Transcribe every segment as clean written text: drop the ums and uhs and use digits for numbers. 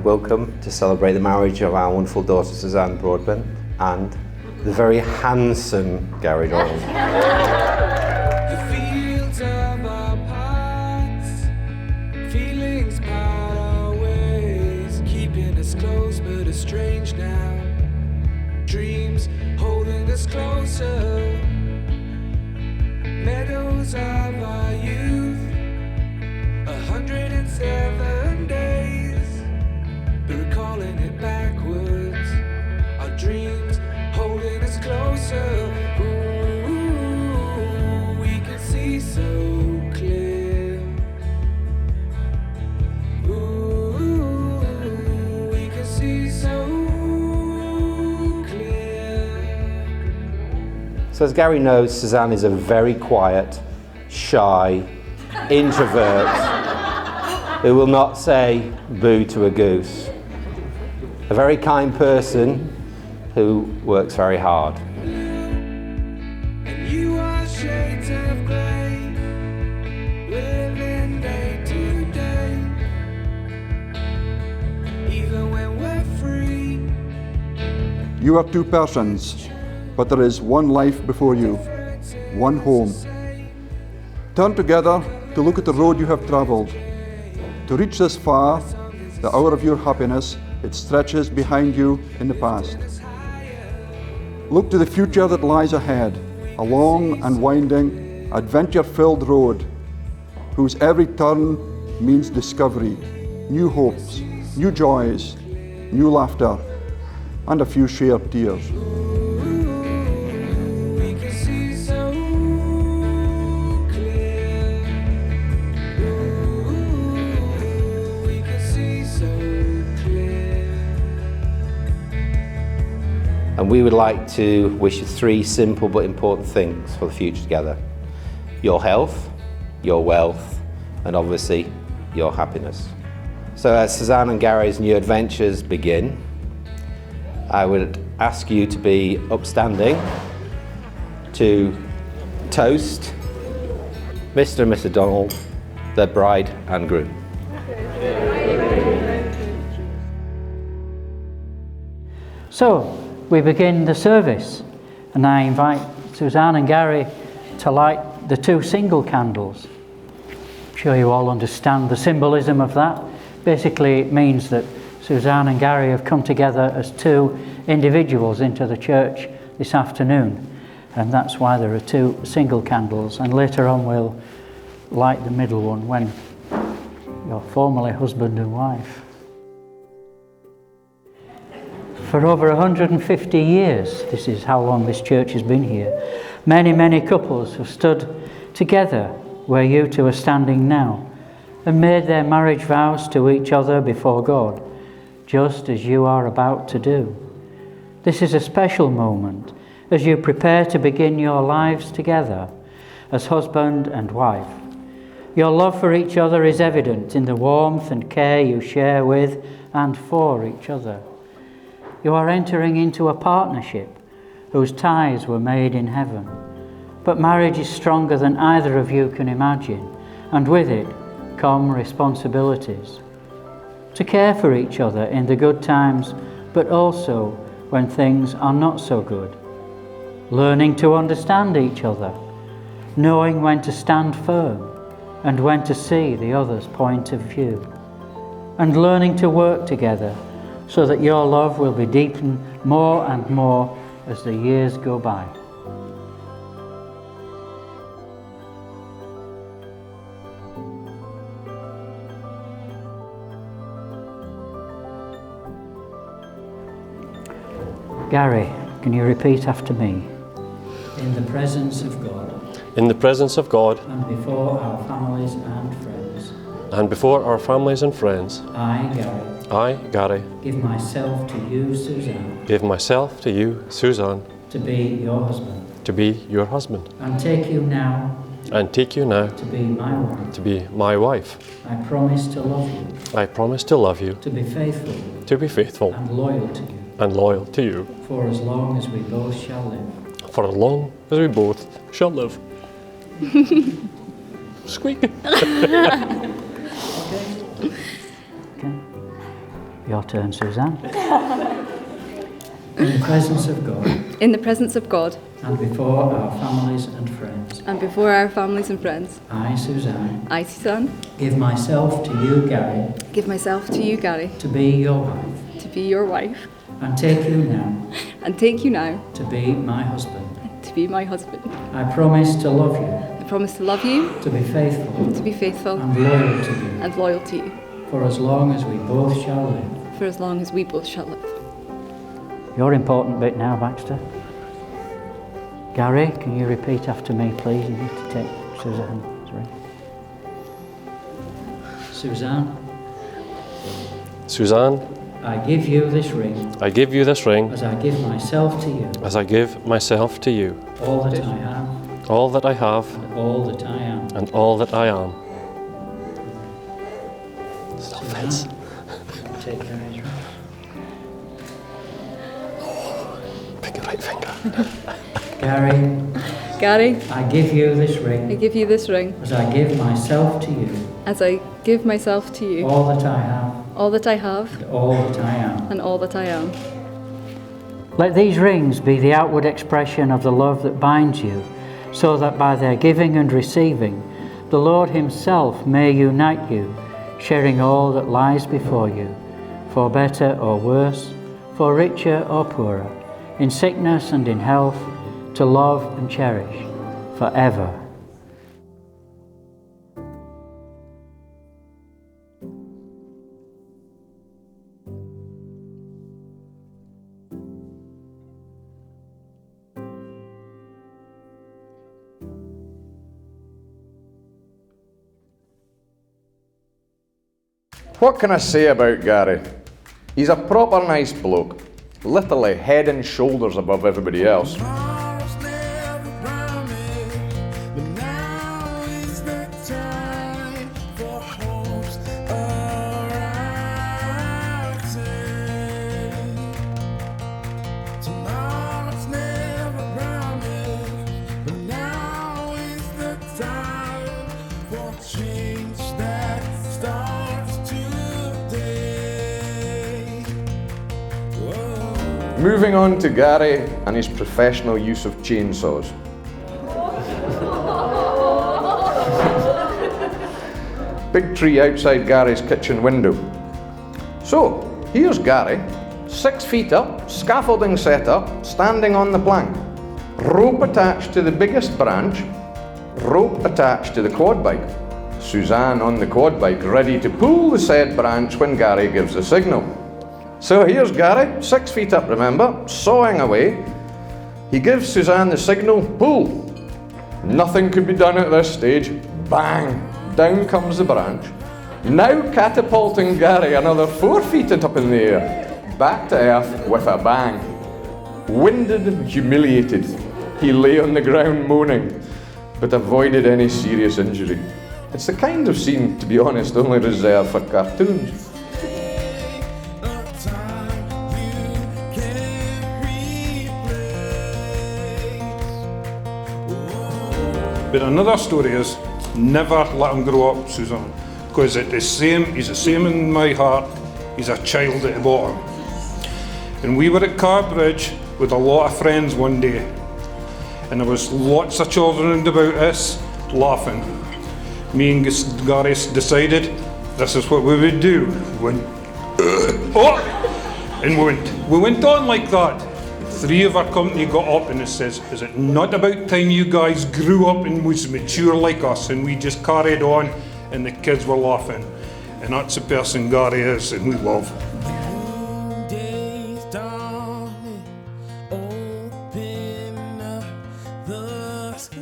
welcome to celebrate the marriage of our wonderful daughter Suzanne Broadbent and the very handsome Gary Doyle. The fields of our past, feelings part our ways, keeping us close but estranged now. Dreams holding us closer, meadows of our youth, 107 days, but recalling it backwards. Our dreams holding us closer. Ooh, we can see so clear. Ooh, we can see so clear. So as Gary knows, Suzanne is a very quiet, shy, introvert who will not say boo to a goose. A very kind person who works very hard. And you are shades of grey, living day to day. Even when we're free, You are two persons, but there is one life before you, one home. Turn together to look at the road you have travelled. To reach this far, the hour of your happiness, it stretches behind you in the past. Look to the future that lies ahead, a long and winding, adventure-filled road, whose every turn means discovery, new hopes, new joys, new laughter, and a few shared tears. we can see so clear. Ooh, we can see so clear. And we would like to wish you three simple but important things for the future together. Your health, your wealth, and obviously your happiness. So as Suzanne and Gary's new adventures begin, I would ask you to be upstanding to toast Mr. and Mrs. Donald, the bride and groom. So, we begin the service, and I invite Suzanne and Gary to light the two single candles. I'm sure you all understand the symbolism of that. Basically, it means that Suzanne and Gary have come together as two individuals into the church this afternoon, and that's why there are two single candles, and later on we'll light the middle one when you're formally husband and wife. For over 150 years, this is how long this church has been here, many couples have stood together where you two are standing now and made their marriage vows to each other before God, just as you are about to do. This is a special moment as you prepare to begin your lives together as husband and wife. Your love for each other is evident in the warmth and care you share with and for each other. You are entering into a partnership whose ties were made in heaven. But marriage is stronger than either of you can imagine, and with it come responsibilities. To care for each other in the good times, but also when things are not so good. Learning to understand each other, knowing when to stand firm and when to see the other's point of view. And learning to work together so that your love will be deepened more and more as the years go by. Gary, can you repeat after me? In the presence of God. In the presence of God. And before our families and friends. And before our families and friends. I, Gary. I, Gary. Give myself to you, Suzanne. Give myself to you, Suzanne. To be your husband. To be your husband. And take you now. And take you now. To be my wife. To be my wife. I promise to love you. I promise to love you. To be faithful. To be faithful. And loyal to you. And loyal to you. For as long as we both shall live. For as long as we both shall live. Squeak. Okay. Your turn, Suzanne. In the presence of God. In the presence of God. And before our families and friends. And before our families and friends. I, Suzanne. I, Suzanne. Give myself to you, Gary. Give myself to you, Gary. To be your wife. To be your wife. And take you now. And take you now. To be my husband. To be my husband. I promise to love you. I promise to love you. To be faithful. To be faithful. And loyal to you. And loyal to you. For as long as we both shall live. For as long as we both shall live. Your important bit now, Baxter. Gary, can you repeat after me, please? You need to take Suzanne's ring. Suzanne. Suzanne, I give you this ring. I give you this ring As I give myself to you. as I give myself to you. All that I have. All that I have And all that I am. and all that I am. Still Suzanne, fits. take Gary's ring. Pick your right finger. Gary, Gary, I give you this I ring. give you this ring. As I give myself to you. As I give myself to you. All that I have. All that I have. And all that I am. And all that I am. Let these rings be the outward expression of the love that binds you, so that by their giving and receiving, the Lord himself may unite you, sharing all that lies before you, for better or worse, for richer or poorer, in sickness and in health, to love and cherish forever. What can I say about Gary? He's a proper nice bloke, literally head and shoulders above everybody else. Tomorrow's never promised, but now is the time for hopes arising. Tomorrow's never promised, but now is the time for change that starts today. Whoa. Moving on to Gary and his professional use of chainsaws. Big tree outside Gary's kitchen window. So, here's Gary, 6 feet up, scaffolding set up, standing on the plank. Rope attached to the biggest branch, rope attached to the quad bike. Suzanne on the quad bike, ready to pull the said branch when Gary gives the signal. So here's Gary, 6 feet up, remember, sawing away. He gives Suzanne the signal, pull. Nothing could be done at this stage. Bang! Down comes the branch. Now catapulting Gary another 4 feet up in the air. Back to earth with a bang. Winded and humiliated, he lay on the ground moaning, but avoided any serious injury. It's the kind of scene, to be honest, only reserved for cartoons. But another story is, never let him grow up, Suzanne, because he's the same in my heart. He's a child at the bottom. And we were at Carbridge with a lot of friends one day, and there was lots of children about us laughing. Me and Gary decided this is what we would do. We went, oh! And we went on like that. 3 of our company got up and it says, is it not about time you guys grew up and was mature like us? And we just carried on and the kids were laughing. And that's the person Gary is and we love. Days dawning, open up the sky.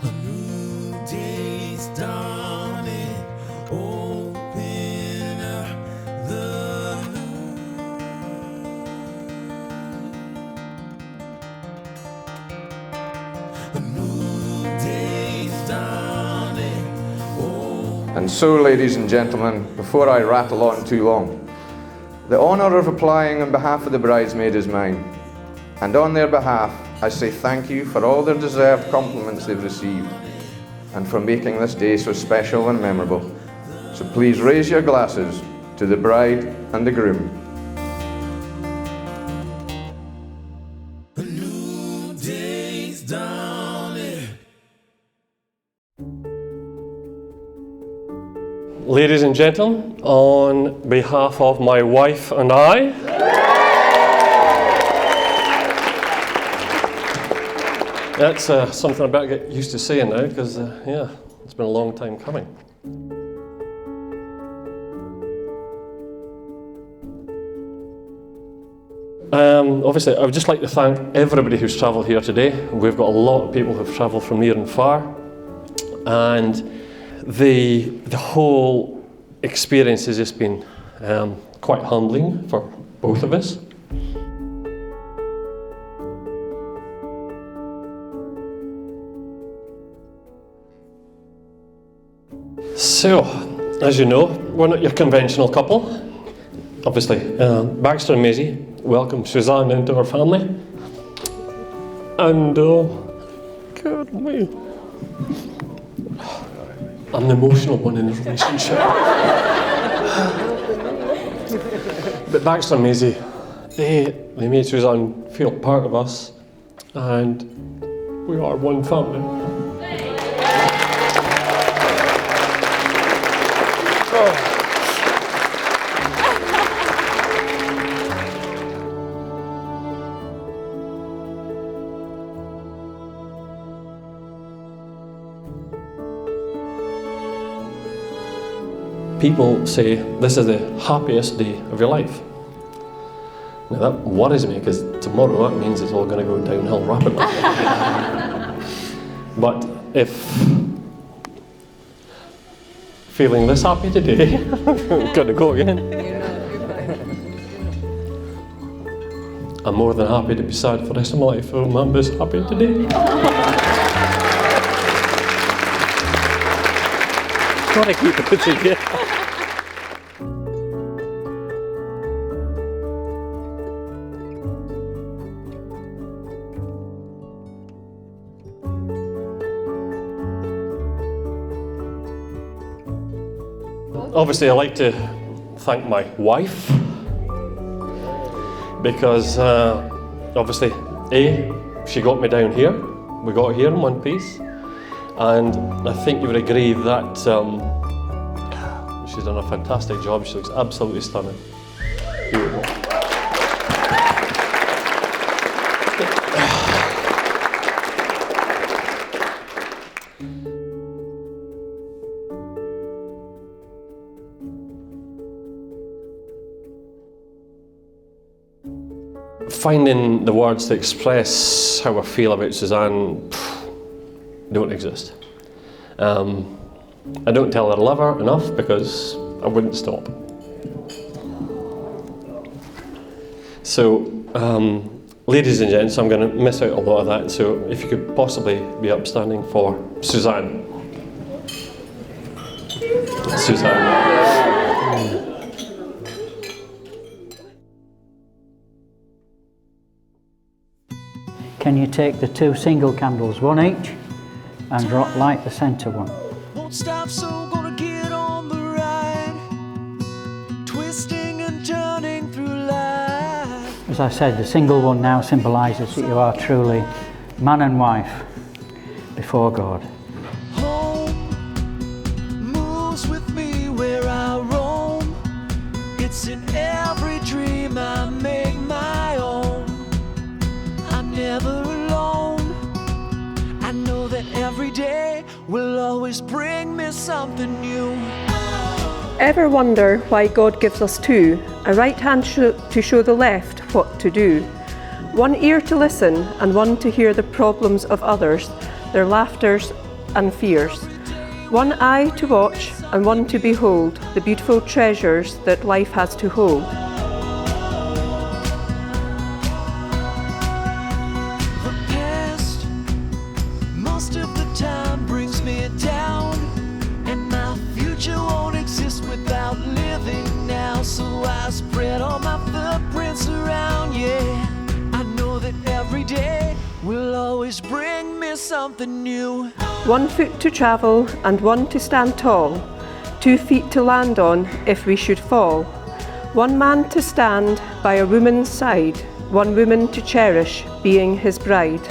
A new day's dawning, open up the A new day's dawning. And so, ladies and gentlemen, before I rattle on too long, the honour of applying on behalf of the bridesmaid is mine. And on their behalf, I say thank you for all their deserved compliments they've received. and for making this day so special and memorable. So please raise your glasses to the bride and the groom. Ladies and gentlemen, on behalf of my wife and I, that's something I better get used to saying now, because yeah, it's been a long time coming. Obviously, I would just like to thank everybody who's travelled here today. We've got a lot of people who've travelled from near and far, and the whole experience has just been quite humbling for both of us. So, as you know, we're not your conventional couple. Obviously, Baxter and Maisie welcome Suzanne into our family. And, God me, I'm the emotional one in the relationship. But Baxter and Maisie, they made Suzanne feel part of us, and we are one family. People say this is the happiest day of your life. Now that worries me, because tomorrow that means it's all going to go downhill rapidly. But if feeling this happy today, I'm going to go again. I'm more than happy to be sad for the rest of my life. I'm just happy today. Gotta keep it together. Obviously, I like to thank my wife, because obviously, she got me down here. We got here in one piece, and I think you would agree that she's done a fantastic job. She looks absolutely stunning. Beautiful. Finding the words to express how I feel about Suzanne don't exist. I don't tell her I love her enough, because I wouldn't stop. So, ladies and gents, I'm going to miss out a lot of that, so if you could possibly be upstanding for Suzanne. Suzanne. Can you take the 2 single candles, one each, and light the centre one? Won't stop, so gonna get on the ride, twisting and turning through life. As I said, the single one now symbolises that you are truly man and wife before God. Home moves with me where I roam. It's in every dream I make my own. I'm never alone. I know that every day will always bring me something new. Ever wonder why God gives us 2, a right hand to show the left what to do, one ear to listen and one to hear the problems of others, their laughters and fears, one eye to watch and one to behold the beautiful treasures that life has to hold. The past most of the time brings me down, and my future won't exist without living now. So I spread all my footprints around, yeah. I know that every day will always bring me something new. 1 foot to travel and 1 to stand tall, 2 feet to land on if we should fall. 1 man to stand by a woman's side, 1 woman to cherish, being his bride.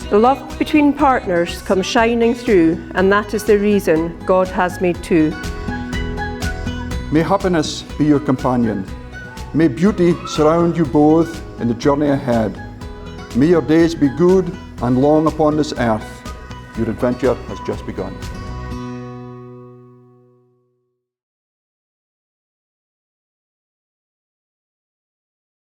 The love between partners comes shining through, and that is the reason God has made two. May happiness be your companion. May beauty surround you both in the journey ahead. May your days be good and long upon this earth. Your adventure has just begun.